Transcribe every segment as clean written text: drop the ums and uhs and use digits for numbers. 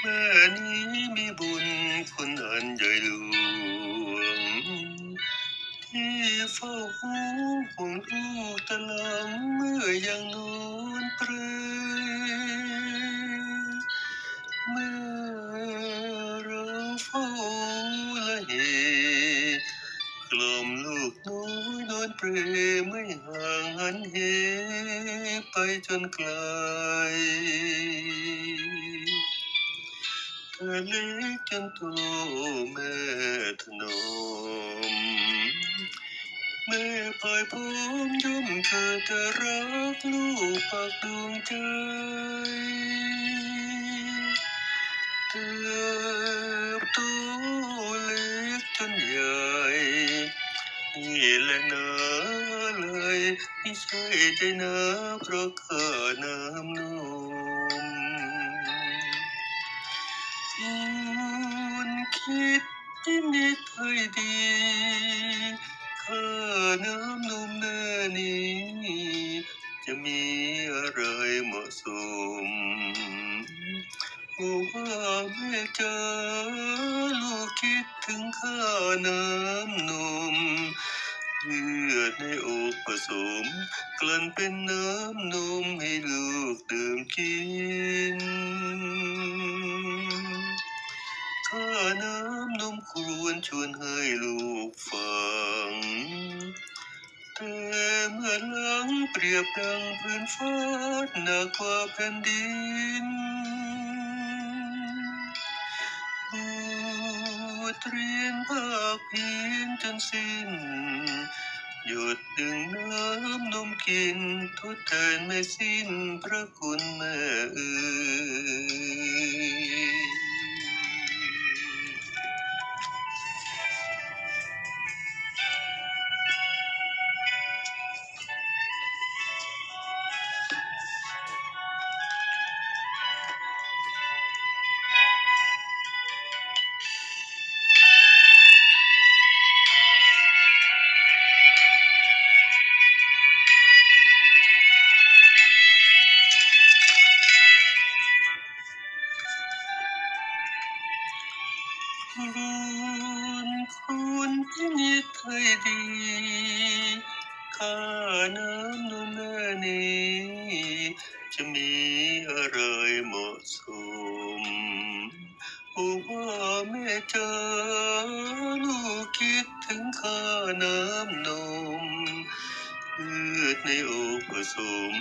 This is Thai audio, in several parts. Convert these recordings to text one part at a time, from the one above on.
ม่นี้มีบุญคุณอันใหญ่หลวงที่เฝ้าห่วงลูกตะลำเมื่อยังนอนเปรเมื่อเราเฝ้าละเหกล่อมลูกน้อยนอนเปรไม่ห่างหันเหไปจนไกลเธอเล็กจนโตแม่ถนอมแม่พายผมย่อมเกิดแต่รักลูกปากดวงใจเติบโตเล็กจนใหญ่นี่แหละนะเลยไม่ใช่ใจนะเพราะข้าน้ำนมคุณคิดที่นิดให้ดีข้าน้ำนมแน่นี้จะมีอะไรเหมาะสมโอ้ว่าแม่จ๋าลูกคิดถึงข้าน้ำนมเลือดในอกผสมกลั่นเป็นน้ำนมให้ลูกดื่มกินข้าน้ำนมควรชวนให้ลูกฟังแต่เมื่อหลังเปรียบดังพื้นฟ้าหนักกว่าแผ่นดินบทเรียนภาคเพียนจนสิ้นหยุดดึงน้ำนมกินทดแทนไม่สิ้นพระคุณแม่เอ๋ยคุณพินิจให้ดีข้าน้ำนมแม่นี้จะมีอะไรเหมาะสมโอ้ว่าแม่จ๋าลูกคิดถึงข้าน้ำนมเลือดในอกผสม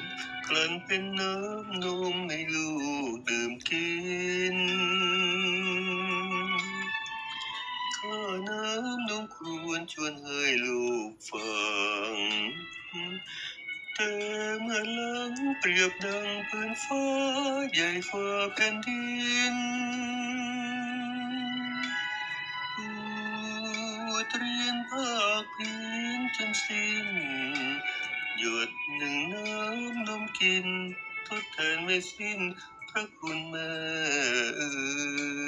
กลั่นเป็นน้ำนมให้ลูกดื่มกินข้าน้ำนมควรชวนให้ลูกฟังแต่เมื่อหลังเปรียบดังพื้นฟ้าใหญ่กว่าแผ่นดินบทเรียนภาคเพียนจนสิ้นหยดหนึ่งน้ำนมกินทดแทนไม่สิ้นพระคุณแม่เอ๋ย